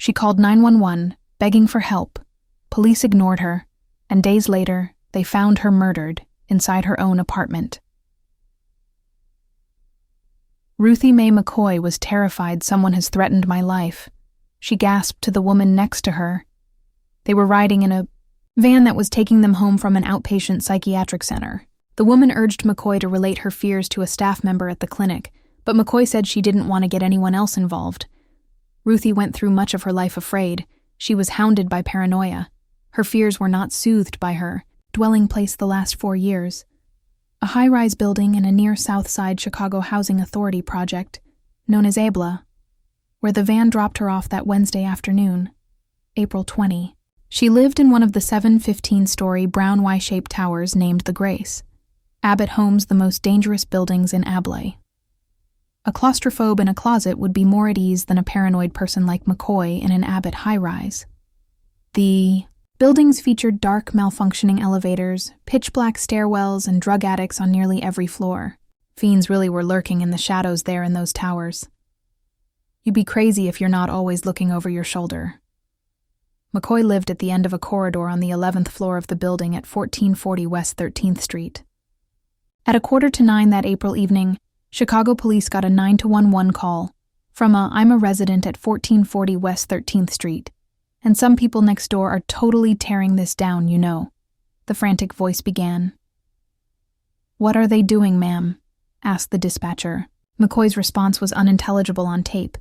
She called 911, begging for help. Police ignored her, and days later, they found her murdered inside her own apartment. Ruthie Mae McCoy was terrified someone has threatened my life. She gasped to the woman next to her. They were riding in a van that was taking them home from an outpatient psychiatric center. The woman urged McCoy to relate her fears to a staff member at the clinic, but McCoy said she didn't want to get anyone else involved. Ruthie went through much of her life afraid. She was hounded by paranoia. Her fears were not soothed by her dwelling place the last 4 years. A high-rise building in a near South Side Chicago Housing Authority project, known as ABLA, where the van dropped her off that Wednesday afternoon, April 20. She lived in one of the 7 15-story brown Y-shaped towers named the Grace. Abbott Homes, the most dangerous buildings in ABLA. A claustrophobe in a closet would be more at ease than a paranoid person like McCoy in an Abbott high-rise. The buildings featured dark, malfunctioning elevators, pitch-black stairwells, and drug addicts on nearly every floor. Fiends really were lurking in the shadows there in those towers. You'd be crazy if you're not always looking over your shoulder. McCoy lived at the end of a corridor on the 11th floor of the building at 1440 West 13th Street. At 8:45 that April evening, Chicago police got a 911 call from I'm a resident at 1440 West 13th Street, and some people next door are totally tearing this down, you know, the frantic voice began. What are they doing, ma'am? Asked the dispatcher. McCoy's response was unintelligible on tape,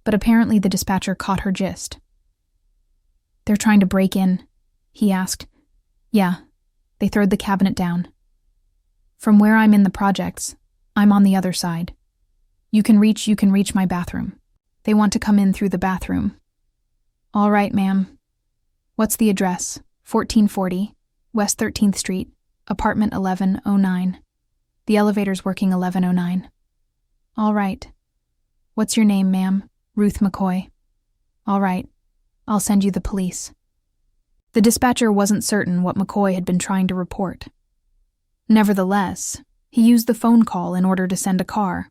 but apparently the dispatcher caught her gist. They're trying to break in, he asked. Yeah, they throwed the cabinet down. From where I'm in the projects, I'm on the other side. You can reach my bathroom. They want to come in through the bathroom. All right, ma'am. What's the address? 1440 West 13th Street, apartment 1109. The elevator's working 1109. All right. What's your name, ma'am? Ruth McCoy. All right. I'll send you the police. The dispatcher wasn't certain what McCoy had been trying to report. Nevertheless, he used the phone call in order to send a car.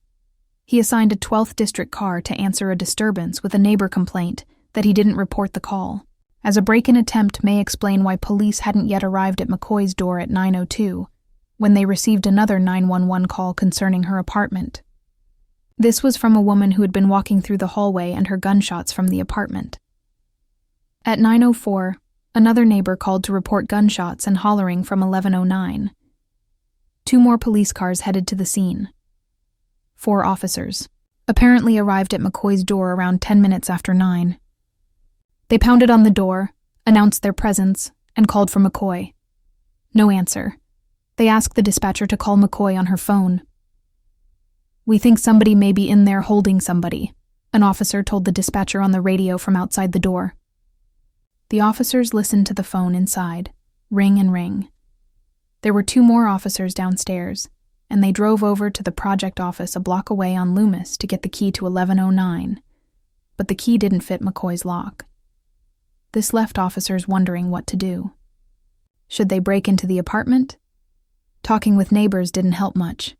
He assigned a 12th District car to answer a disturbance with a neighbor complaint that he didn't report the call, as a break-in attempt may explain why police hadn't yet arrived at McCoy's door at 9:02, when they received another 911 call concerning her apartment. This was from a woman who had been walking through the hallway and heard gunshots from the apartment. At 9:04, another neighbor called to report gunshots and hollering from 1109. 2 more police cars headed to the scene. 4 officers apparently arrived at McCoy's door around 10 minutes after 9. They pounded on the door, announced their presence, and called for McCoy. No answer. They asked the dispatcher to call McCoy on her phone. We think somebody may be in there holding somebody, an officer told the dispatcher on the radio from outside the door. The officers listened to the phone inside, ring and ring. There were 2 more officers downstairs, and they drove over to the project office a block away on Loomis to get the key to 1109, but the key didn't fit McCoy's lock. This left officers wondering what to do. Should they break into the apartment? Talking with neighbors didn't help much.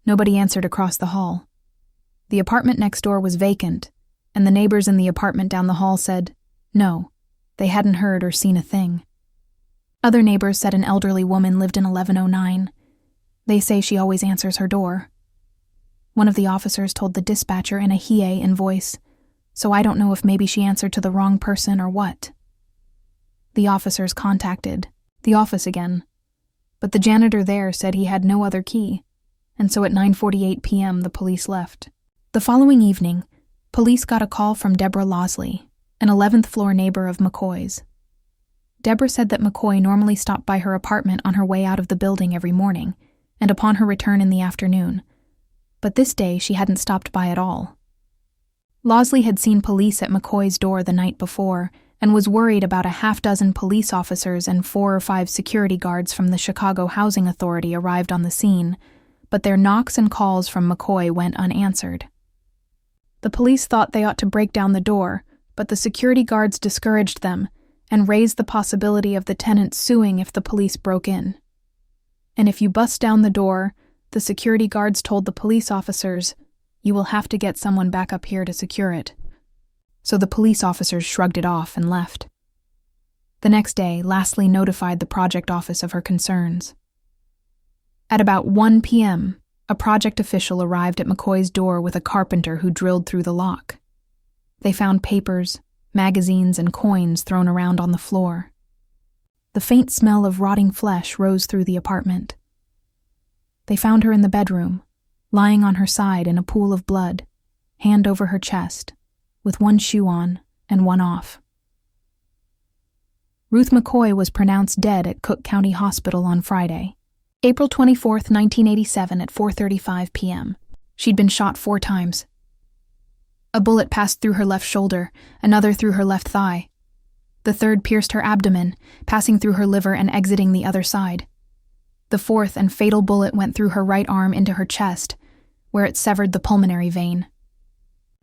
Nobody answered across the hall. The apartment next door was vacant, and the neighbors in the apartment down the hall said, no, they hadn't heard or seen a thing. Other neighbors said an elderly woman lived in 1109. They say she always answers her door. One of the officers told the dispatcher in a he-in voice, so I don't know if maybe she answered to the wrong person or what. The officers contacted the office again, but the janitor there said he had no other key, and so at 9:48 p.m. the police left. The following evening, police got a call from Deborah Losley, an 11th floor neighbor of McCoy's. Deborah said that McCoy normally stopped by her apartment on her way out of the building every morning, and upon her return in the afternoon, but this day she hadn't stopped by at all. Losley had seen police at McCoy's door the night before and was worried about a 6 police officers and 4 or 5 security guards from the Chicago Housing Authority arrived on the scene, but their knocks and calls from McCoy went unanswered. The police thought they ought to break down the door, but the security guards discouraged them and raised the possibility of the tenants suing if the police broke in. And if you bust down the door, the security guards told the police officers, you will have to get someone back up here to secure it. so the police officers shrugged it off and left. The next day, Lastly notified the project office of her concerns. At about 1 p.m., a project official arrived at McCoy's door with a carpenter who drilled through the lock. They found papers, magazines, and coins thrown around on the floor. The faint smell of rotting flesh rose through the apartment. They found her in the bedroom, lying on her side in a pool of blood, hand over her chest, with one shoe on and one off. Ruth McCoy was pronounced dead at Cook County Hospital on Friday, April 24, 1987 at 4:35 p.m. She'd been shot 4 times. A bullet passed through her left shoulder, another through her left thigh. The third pierced her abdomen, passing through her liver and exiting the other side. The fourth and fatal bullet went through her right arm into her chest, where it severed the pulmonary vein.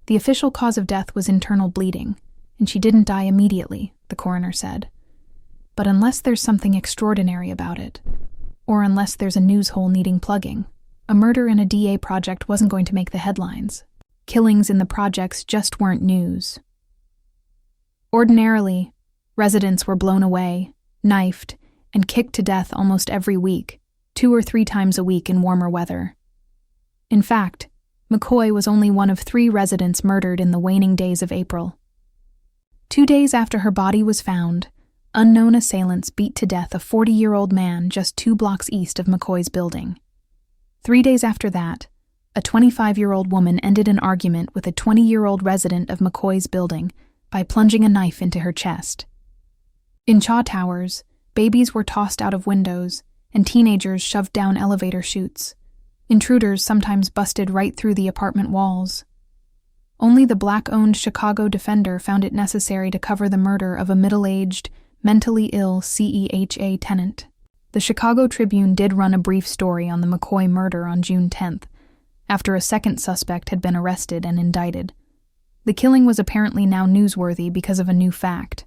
The official cause of death was internal bleeding, and she didn't die immediately, the coroner said. But unless there's something extraordinary about it, or unless there's a news hole needing plugging, a murder in a DA project wasn't going to make the headlines. Killings in the projects just weren't news. Ordinarily, residents were blown away, knifed, and kicked to death almost every week, 2 or 3 times a week in warmer weather. In fact, McCoy was only one of 3 residents murdered in the waning days of April. 2 days after her body was found, unknown assailants beat to death a 40-year-old man just 2 blocks east of McCoy's building. 3 days after that, a 25-year-old woman ended an argument with a 20-year-old resident of McCoy's building by plunging a knife into her chest. In Chaw Towers, babies were tossed out of windows and teenagers shoved down elevator chutes. Intruders sometimes busted right through the apartment walls. Only the Black-owned Chicago Defender found it necessary to cover the murder of a middle-aged, mentally ill CEHA tenant. The Chicago Tribune did run a brief story on the McCoy murder on June 10th, after a second suspect had been arrested and indicted. The killing was apparently now newsworthy because of a new fact.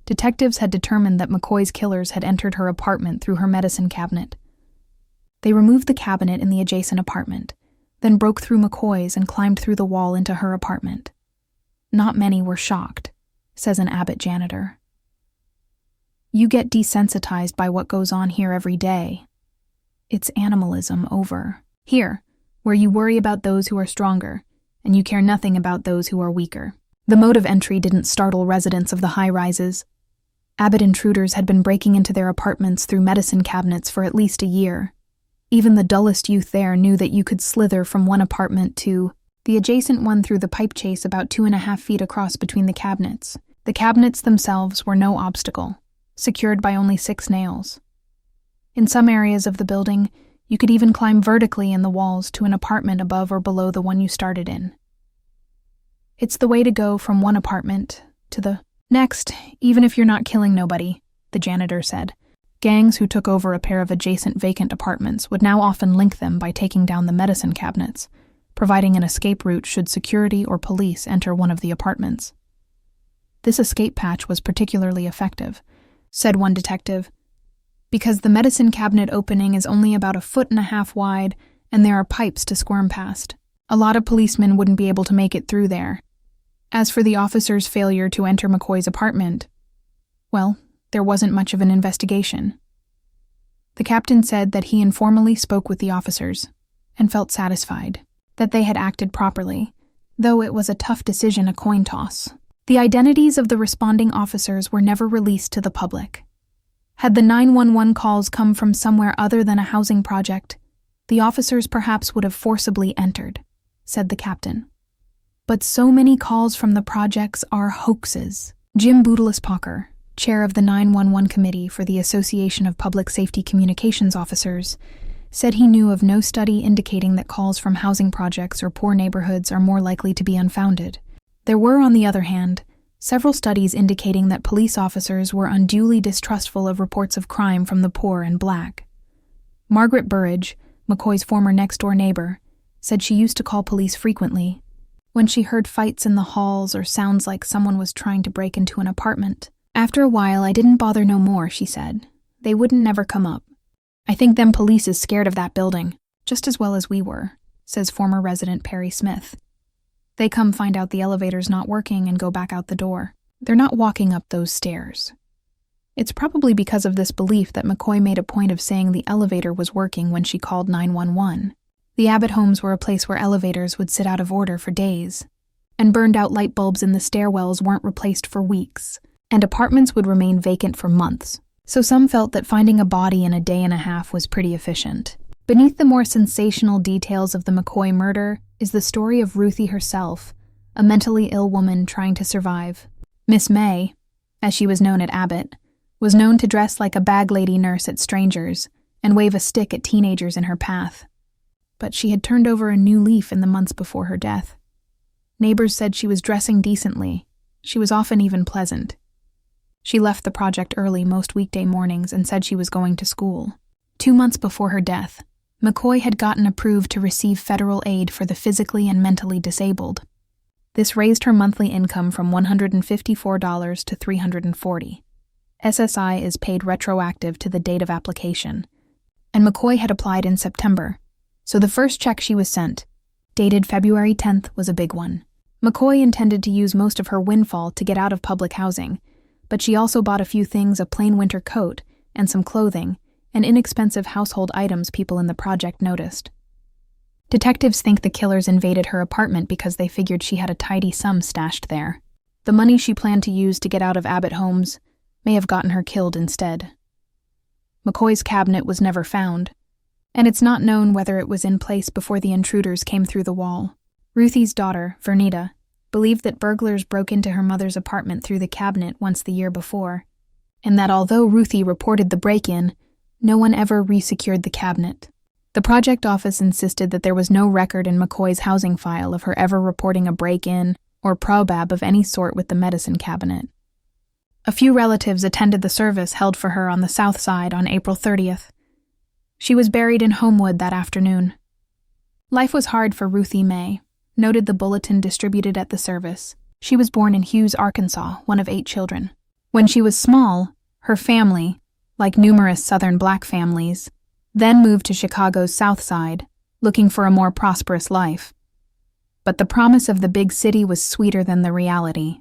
Detectives had determined that McCoy's killers had entered her apartment through her medicine cabinet. They removed the cabinet in the adjacent apartment, then broke through McCoy's and climbed through the wall into her apartment. Not many were shocked, says an Abbott janitor. You get desensitized by what goes on here every day. It's animalism over. Here, where you worry about those who are stronger, and you care nothing about those who are weaker. The mode of entry didn't startle residents of the high-rises. Abbott intruders had been breaking into their apartments through medicine cabinets for at least a year. Even the dullest youth there knew that you could slither from one apartment to the adjacent one through the pipe chase about 2.5 feet across between the cabinets. The cabinets themselves were no obstacle, secured by only 6 nails. In some areas of the building, you could even climb vertically in the walls to an apartment above or below the one you started in. It's the way to go from one apartment to the next, even if you're not killing nobody, the janitor said. Gangs who took over a pair of adjacent vacant apartments would now often link them by taking down the medicine cabinets, providing an escape route should security or police enter one of the apartments. This escape patch was particularly effective, said one detective, because the medicine cabinet opening is only about 1.5 feet wide and there are pipes to squirm past. A lot of policemen wouldn't be able to make it through there. As for the officer's failure to enter McCoy's apartment, well, there wasn't much of an investigation. The captain said that he informally spoke with the officers and felt satisfied that they had acted properly, though it was a tough decision, a coin toss. The identities of the responding officers were never released to the public. Had the 911 calls come from somewhere other than a housing project, the officers perhaps would have forcibly entered, said the captain. But so many calls from the projects are hoaxes. Jim Boodles-Pocker, chair of the 911 committee for the Association of Public Safety Communications Officers, said he knew of no study indicating that calls from housing projects or poor neighborhoods are more likely to be unfounded. There were, on the other hand, several studies indicating that police officers were unduly distrustful of reports of crime from the poor and black. Margaret Burridge, McCoy's former next-door neighbor, said she used to call police frequently when she heard fights in the halls or sounds like someone was trying to break into an apartment. After a while, I didn't bother no more, she said. They wouldn't never come up. I think them police is scared of that building, just as well as we were, says former resident Perry Smith. They come find out the elevator's not working and go back out the door. They're not walking up those stairs. It's probably because of this belief that McCoy made a point of saying the elevator was working when she called 911. The Abbott homes were a place where elevators would sit out of order for days, and burned-out light bulbs in the stairwells weren't replaced for weeks, and apartments would remain vacant for months. So some felt that finding a body in a day and a half was pretty efficient. Beneath the more sensational details of the McCoy murder is the story of Ruthie herself, a mentally ill woman trying to survive. Miss May, as she was known at Abbott, was known to dress like a bag lady nurse at strangers and wave a stick at teenagers in her path. But she had turned over a new leaf in the months before her death. Neighbors said she was dressing decently. She was often even pleasant. She left the project early most weekday mornings and said she was going to school. 2 months before her death, McCoy had gotten approved to receive federal aid for the physically and mentally disabled. This raised her monthly income from $154 to $340. SSI is paid retroactive to the date of application, and McCoy had applied in September, so the first check she was sent, dated February 10th, was a big one. McCoy intended to use most of her windfall to get out of public housing, but she also bought a few things: a plain winter coat and some clothing, and inexpensive household items people in the project noticed. Detectives think the killers invaded her apartment because they figured she had a tidy sum stashed there. The money she planned to use to get out of Abbott homes may have gotten her killed instead. McCoy's cabinet was never found, and it's not known whether it was in place before the intruders came through the wall. Ruthie's daughter, Vernita, believed that burglars broke into her mother's apartment through the cabinet once the year before, and that although Ruthie reported the break-in, no one ever resecured the cabinet. The project office insisted that there was no record in McCoy's housing file of her ever reporting a break-in or probab of any sort with the medicine cabinet. A few relatives attended the service held for her on the South Side on April 30th. She was buried in Homewood that afternoon. Life was hard for Ruthie Mae, noted the bulletin distributed at the service. She was born in Hughes, Arkansas, one of 8 children. When she was small, her family, like numerous Southern black families, then moved to Chicago's South Side, looking for a more prosperous life. But the promise of the big city was sweeter than the reality.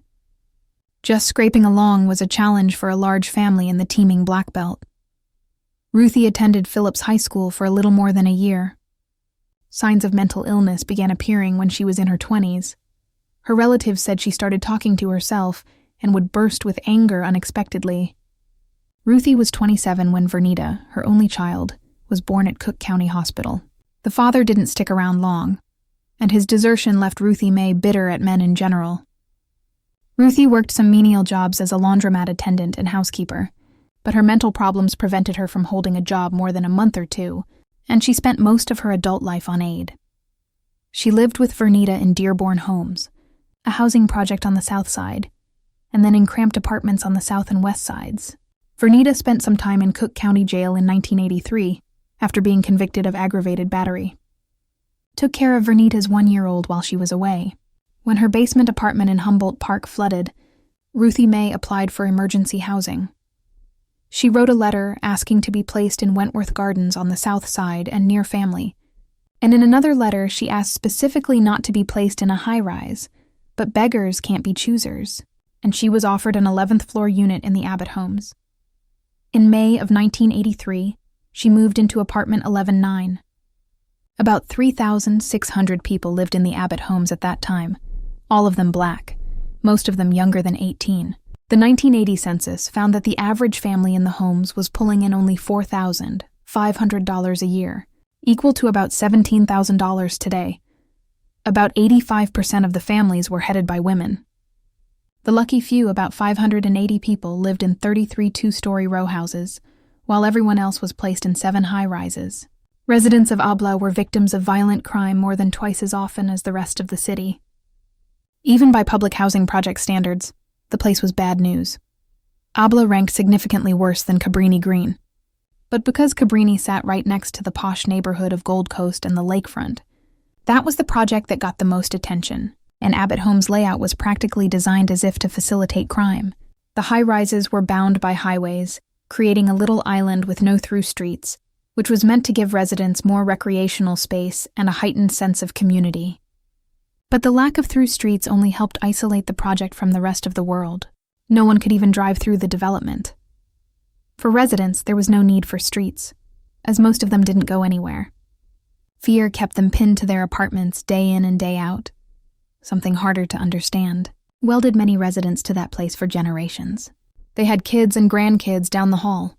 Just scraping along was a challenge for a large family in the teeming Black Belt. Ruthie attended Phillips High School for a little more than a year. Signs of mental illness began appearing when she was in her 20s. Her relatives said she started talking to herself and would burst with anger unexpectedly. Ruthie was 27 when Vernita, her only child, was born at Cook County Hospital. The father didn't stick around long, and his desertion left Ruthie Mae bitter at men in general. Ruthie worked some menial jobs as a laundromat attendant and housekeeper, but her mental problems prevented her from holding a job more than a month or two, and she spent most of her adult life on aid. She lived with Vernita in Dearborn Homes, a housing project on the South Side, and then in cramped apartments on the South and West Sides. Vernita spent some time in Cook County Jail in 1983 after being convicted of aggravated battery. Took care of Vernita's 1-year-old while she was away. When her basement apartment in Humboldt Park flooded, Ruthie Mae applied for emergency housing. She wrote a letter asking to be placed in Wentworth Gardens on the South Side and near family, and in another letter she asked specifically not to be placed in a high-rise, but beggars can't be choosers, and she was offered an 11th floor unit in the Abbott homes. In May of 1983, she moved into apartment 11-9. About 3,600 people lived in the Abbott homes at that time, all of them black, most of them younger than 18. The 1980 census found that the average family in the homes was pulling in only $4,500 a year, equal to about $17,000 today. About 85% of the families were headed by women. The lucky few, about 580 people, lived in 33 2-story row houses, while everyone else was placed in 7 high-rises. Residents of Abla were victims of violent crime more than twice as often as the rest of the city. Even by public housing project standards, the place was bad news. Abla ranked significantly worse than Cabrini Green. But because Cabrini sat right next to the posh neighborhood of Gold Coast and the lakefront, that was the project that got the most attention, and Abbott Homes' layout was practically designed as if to facilitate crime. The high-rises were bound by highways, creating a little island with no through streets, which was meant to give residents more recreational space and a heightened sense of community. But the lack of through streets only helped isolate the project from the rest of the world. No one could even drive through the development. For residents, there was no need for streets, as most of them didn't go anywhere. Fear kept them pinned to their apartments day in and day out, something harder to understand. Welded many residents to that place for generations. They had kids and grandkids down the hall.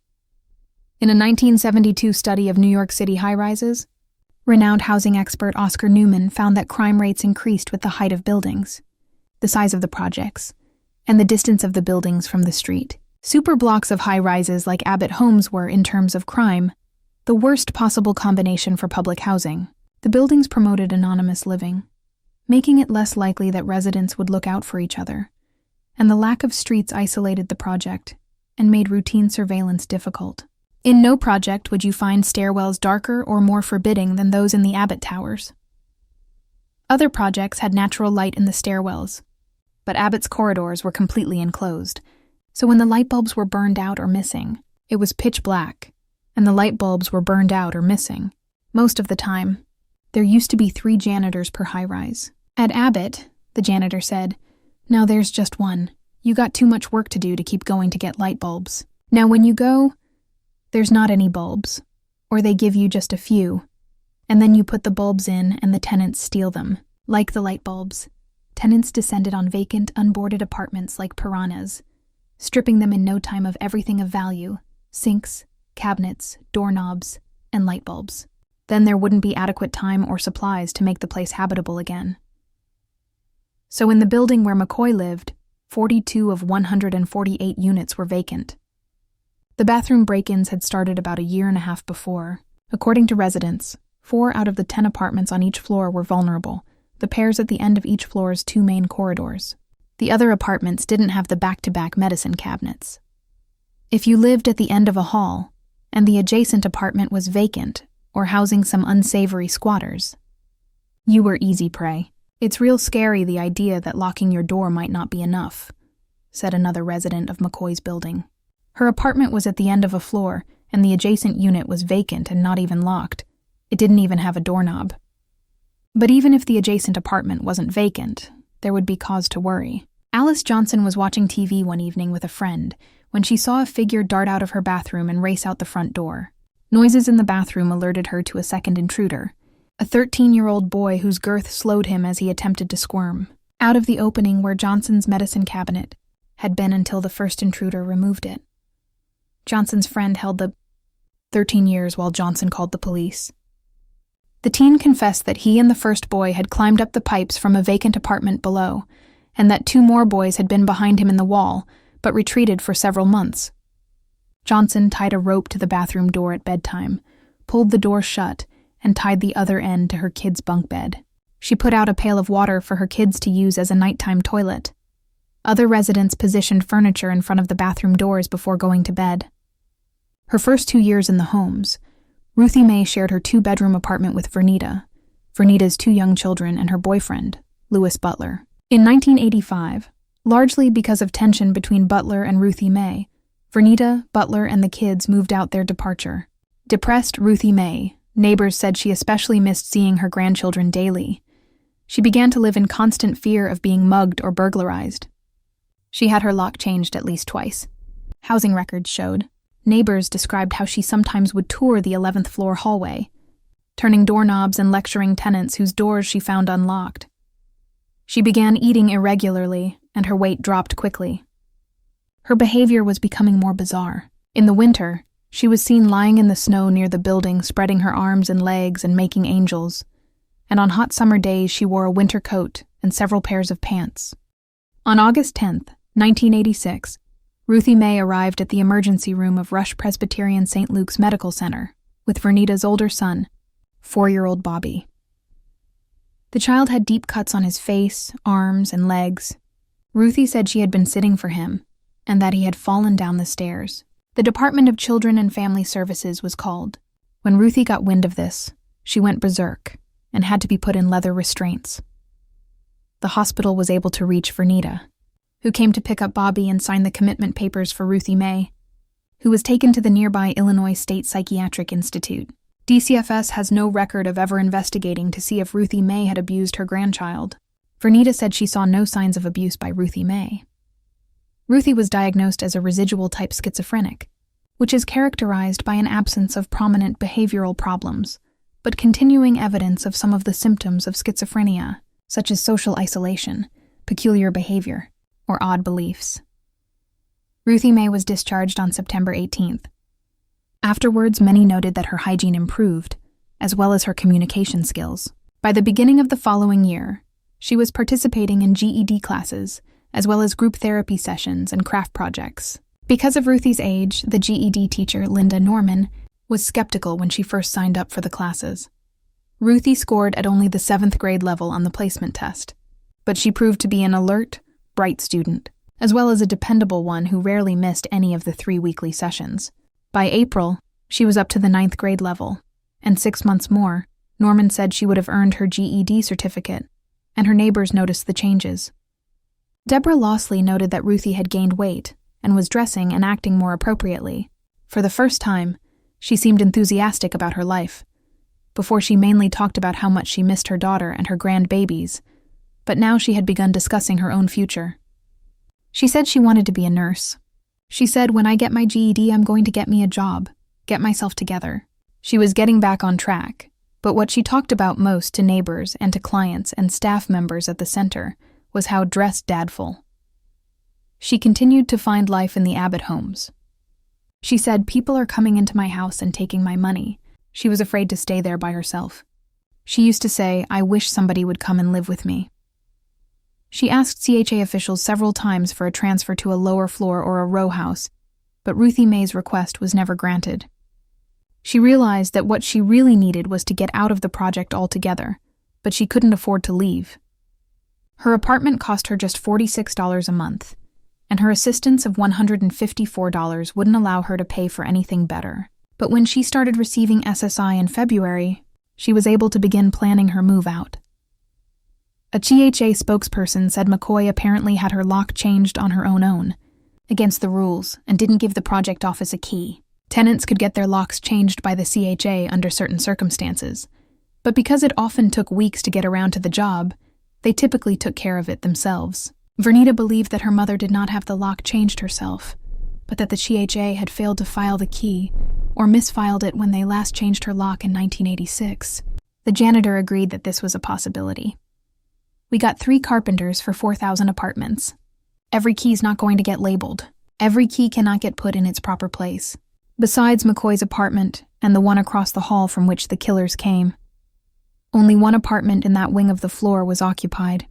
In a 1972 study of New York City high-rises, renowned housing expert Oscar Newman found that crime rates increased with the height of buildings, the size of the projects, and the distance of the buildings from the street. Super blocks of high-rises like Abbott Homes were, in terms of crime, the worst possible combination for public housing. The buildings promoted anonymous living, making it less likely that residents would look out for each other, and the lack of streets isolated the project and made routine surveillance difficult. In no project would you find stairwells darker or more forbidding than those in the Abbott Towers. Other projects had natural light in the stairwells, but Abbott's corridors were completely enclosed, so when the light bulbs were burned out or missing, it was pitch black, and the light bulbs were burned out or missing. Most of the time, there used to be 3 janitors per high-rise. At Abbott, the janitor said, "Now there's just one. You got too much work to do to keep going to get light bulbs. Now when you go, there's not any bulbs, or they give you just a few, and then you put the bulbs in and the tenants steal them." Like the light bulbs, tenants descended on vacant, unboarded apartments like piranhas, stripping them in no time of everything of value: sinks, cabinets, doorknobs, and light bulbs. Then there wouldn't be adequate time or supplies to make the place habitable again. So in the building where McCoy lived, 42 of 148 units were vacant. The bathroom break-ins had started about a year and a half before. According to residents, 4 out of the 10 apartments on each floor were vulnerable, the pairs at the end of each floor's 2 main corridors. The other apartments didn't have the back-to-back medicine cabinets. If you lived at the end of a hall, and the adjacent apartment was vacant or housing some unsavory squatters, you were easy prey. "It's real scary, the idea that locking your door might not be enough," said another resident of McCoy's building. Her apartment was at the end of a floor, and the adjacent unit was vacant and not even locked. It didn't even have a doorknob. But even if the adjacent apartment wasn't vacant, there would be cause to worry. Alice Johnson was watching TV one evening with a friend when she saw a figure dart out of her bathroom and race out the front door. Noises in the bathroom alerted her to a second intruder, a 13-year-old boy whose girth slowed him as he attempted to squirm out of the opening where Johnson's medicine cabinet had been until the first intruder removed it. Johnson's friend held the 13 years while Johnson called the police. The teen confessed that he and the first boy had climbed up the pipes from a vacant apartment below, and that 2 more boys had been behind him in the wall, but retreated for several months. Johnson tied a rope to the bathroom door at bedtime, pulled the door shut, and tied the other end to her kid's bunk bed. She put out a pail of water for her kids to use as a nighttime toilet. Other residents positioned furniture in front of the bathroom doors before going to bed. Her first 2 years in the homes, Ruthie Mae shared her 2-bedroom apartment with Vernita's 2 young children, and her boyfriend, Louis Butler. In 1985, largely because of tension between Butler and Ruthie Mae, Vernita, Butler, and the kids moved out their departure. Depressed Ruthie Mae, neighbors said she especially missed seeing her grandchildren daily. She began to live in constant fear of being mugged or burglarized. She had her lock changed at least twice. Housing records showed. Neighbors described how she sometimes would tour the 11th floor hallway, turning doorknobs and lecturing tenants whose doors she found unlocked. She began eating irregularly, and her weight dropped quickly. Her behavior was becoming more bizarre. In the winter, she was seen lying in the snow near the building, spreading her arms and legs and making angels, and on hot summer days she wore a winter coat and several pairs of pants. On August 10th, 1986, Ruthie Mae arrived at the emergency room of Rush Presbyterian St. Luke's Medical Center with Vernita's older son, 4-year-old Bobby. The child had deep cuts on his face, arms, and legs. Ruthie said she had been sitting for him and that he had fallen down the stairs. The Department of Children and Family Services was called. When Ruthie got wind of this, she went berserk and had to be put in leather restraints. The hospital was able to reach Vernita, who came to pick up Bobby and sign the commitment papers for Ruthie Mae, who was taken to the nearby Illinois State Psychiatric Institute. DCFS has no record of ever investigating to see if Ruthie Mae had abused her grandchild. Vernita said she saw no signs of abuse by Ruthie Mae. Ruthie was diagnosed as a residual-type schizophrenic, which is characterized by an absence of prominent behavioral problems, but continuing evidence of some of the symptoms of schizophrenia, such as social isolation, peculiar behavior, or odd beliefs. Ruthie Mae was discharged on September 18th. Afterwards, many noted that her hygiene improved, as well as her communication skills. By the beginning of the following year, she was participating in GED classes, as well as group therapy sessions and craft projects. Because of Ruthie's age, the GED teacher, Linda Norman, was skeptical when she first signed up for the classes. Ruthie scored at only the 7th grade level on the placement test, but she proved to be an alert, bright student, as well as a dependable one who rarely missed any of the 3 weekly sessions. By April, she was up to the 9th grade level, and 6 months more, Norman said she would have earned her GED certificate, and her neighbors noticed the changes. Deborah Lawsley noted that Ruthie had gained weight and was dressing and acting more appropriately. For the first time, she seemed enthusiastic about her life. Before, she mainly talked about how much she missed her daughter and her grandbabies, but now she had begun discussing her own future. She said she wanted to be a nurse. She said, "When I get my GED, I'm going to get me a job, get myself together." She was getting back on track, but what she talked about most to neighbors and to clients and staff members at the center was how dressed dadful. She continued to find life in the Abbott homes. She said, "People are coming into my house and taking my money." She was afraid to stay there by herself. She used to say, "I wish somebody would come and live with me." She asked CHA officials several times for a transfer to a lower floor or a row house, but Ruthie Mae's request was never granted. She realized that what she really needed was to get out of the project altogether, but she couldn't afford to leave. Her apartment cost her just $46 a month, and her assistance of $154 wouldn't allow her to pay for anything better. But when she started receiving SSI in February, she was able to begin planning her move out. A CHA spokesperson said McCoy apparently had her lock changed on her own, against the rules, and didn't give the project office a key. Tenants could get their locks changed by the CHA under certain circumstances, but because it often took weeks to get around to the job, they typically took care of it themselves. Vernita believed that her mother did not have the lock changed herself, but that the CHA had failed to file the key, or misfiled it when they last changed her lock in 1986. The janitor agreed that this was a possibility. "We got 3 carpenters for 4,000 apartments. Every key's not going to get labeled. Every key cannot get put in its proper place." Besides McCoy's apartment and the one across the hall from which the killers came, only one apartment in that wing of the floor was occupied.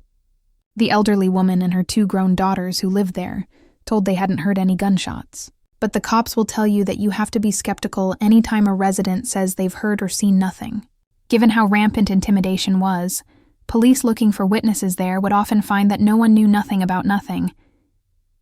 The elderly woman and her 2 grown daughters who lived there told they hadn't heard any gunshots. But the cops will tell you that you have to be skeptical anytime a resident says they've heard or seen nothing. Given how rampant intimidation was, police looking for witnesses there would often find that no one knew nothing about nothing.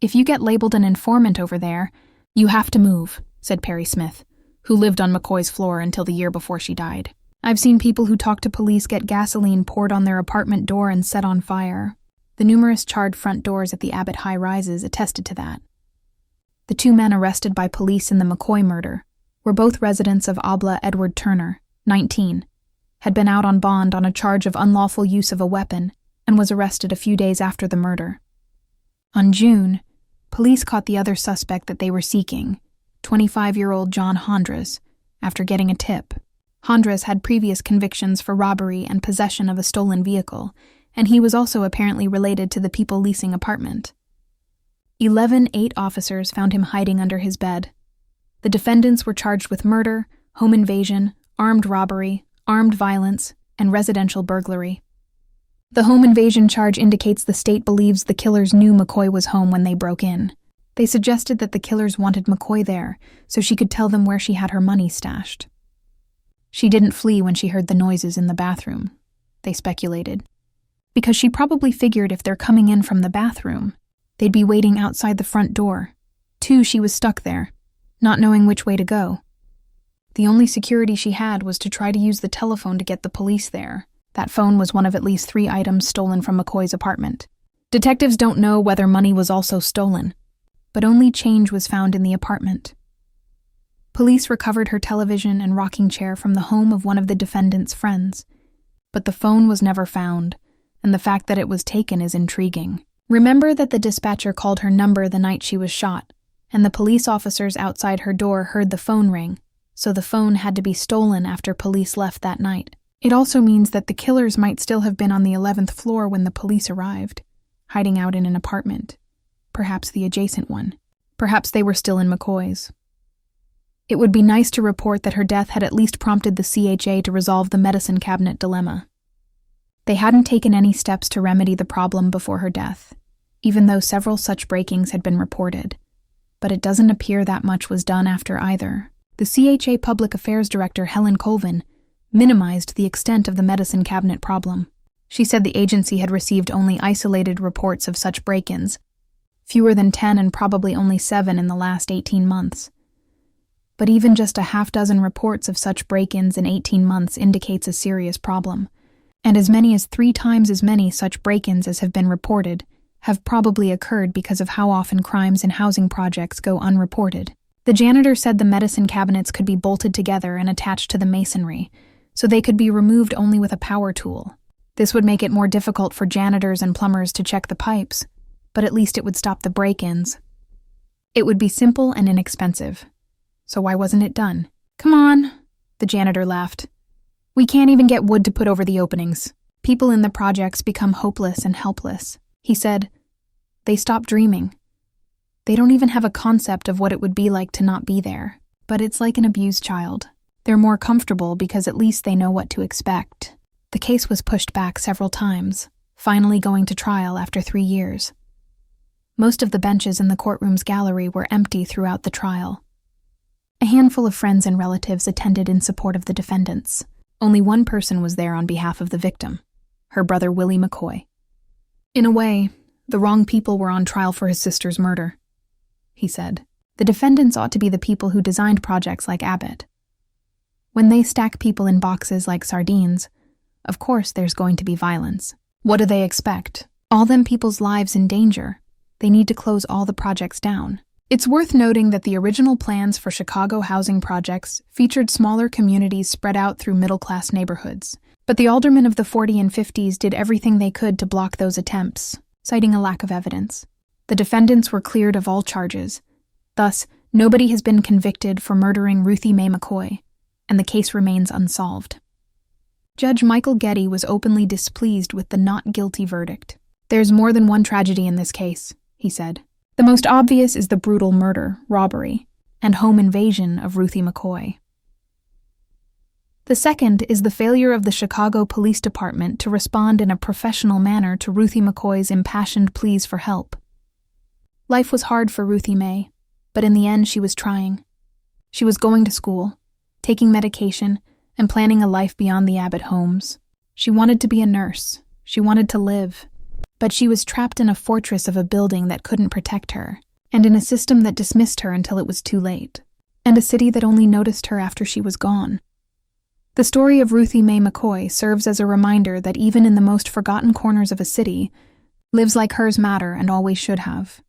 "If you get labeled an informant over there, you have to move," said Perry Smith, who lived on McCoy's floor until the year before she died. "I've seen people who talk to police get gasoline poured on their apartment door and set on fire." The numerous charred front doors at the Abbott high-rises attested to that. The 2 men arrested by police in the McCoy murder were both residents of Abla Edward Turner, 19, had been out on bond on a charge of unlawful use of a weapon, and was arrested a few days after the murder. On June, police caught the other suspect that they were seeking, 25-year-old John Hondras, after getting a tip. Hondras had previous convictions for robbery and possession of a stolen vehicle, and he was also apparently related to the people leasing apartment. 8 officers found him hiding under his bed. The defendants were charged with murder, home invasion, armed robbery, armed violence, and residential burglary. The home invasion charge indicates the state believes the killers knew McCoy was home when they broke in. They suggested that the killers wanted McCoy there so she could tell them where she had her money stashed. She didn't flee when she heard the noises in the bathroom, they speculated, because she probably figured if they're coming in from the bathroom, they'd be waiting outside the front door. 2, she was stuck there, not knowing which way to go. The only security she had was to try to use the telephone to get the police there. That phone was one of at least 3 items stolen from McCoy's apartment. Detectives don't know whether money was also stolen, but only change was found in the apartment. Police recovered her television and rocking chair from the home of one of the defendant's friends, but the phone was never found, and the fact that it was taken is intriguing. Remember that the dispatcher called her number the night she was shot, and the police officers outside her door heard the phone ring, so the phone had to be stolen after police left that night. It also means that the killers might still have been on the 11th floor when the police arrived, hiding out in an apartment, perhaps the adjacent one. Perhaps they were still in McCoy's. It would be nice to report that her death had at least prompted the CHA to resolve the medicine cabinet dilemma. They hadn't taken any steps to remedy the problem before her death, even though several such breakings had been reported. But it doesn't appear that much was done after either. The CHA Public Affairs Director, Helen Colvin, minimized the extent of the medicine cabinet problem. She said the agency had received only isolated reports of such break-ins, fewer than 10 and probably only 7 in the last 18 months. But even just a half-dozen reports of such break-ins in 18 months indicates a serious problem, and as many as 3 times as many such break-ins as have been reported have probably occurred because of how often crimes in housing projects go unreported. The janitor said the medicine cabinets could be bolted together and attached to the masonry, so they could be removed only with a power tool. This would make it more difficult for janitors and plumbers to check the pipes, but at least it would stop the break-ins. It would be simple and inexpensive. So why wasn't it done? Come on, the janitor laughed. We can't even get wood to put over the openings. People in the projects become hopeless and helpless. He said, they stop dreaming. They don't even have a concept of what it would be like to not be there. But it's like an abused child. They're more comfortable because at least they know what to expect. The case was pushed back several times, finally going to trial after 3 years. Most of the benches in the courtroom's gallery were empty throughout the trial. A handful of friends and relatives attended in support of the defendants. Only one person was there on behalf of the victim, her brother Willie McCoy. In a way, the wrong people were on trial for his sister's murder, he said. The defendants ought to be the people who designed projects like Abbott. When they stack people in boxes like sardines, of course there's going to be violence. What do they expect? All them people's lives in danger. They need to close all the projects down. It's worth noting that the original plans for Chicago housing projects featured smaller communities spread out through middle-class neighborhoods. But the aldermen of the 40s and 50s did everything they could to block those attempts, citing a lack of evidence. The defendants were cleared of all charges. Thus, nobody has been convicted for murdering Ruthie Mae McCoy, and the case remains unsolved. Judge Michael Getty was openly displeased with the not guilty verdict. There's more than one tragedy in this case, he said. The most obvious is the brutal murder, robbery, and home invasion of Ruthie McCoy. The second is the failure of the Chicago Police Department to respond in a professional manner to Ruthie McCoy's impassioned pleas for help. Life was hard for Ruthie Mae, but in the end she was trying. She was going to school, taking medication, and planning a life beyond the Abbott homes. She wanted to be a nurse. She wanted to live. But she was trapped in a fortress of a building that couldn't protect her, and in a system that dismissed her until it was too late, and a city that only noticed her after she was gone. The story of Ruthie Mae McCoy serves as a reminder that even in the most forgotten corners of a city, lives like hers matter and always should have.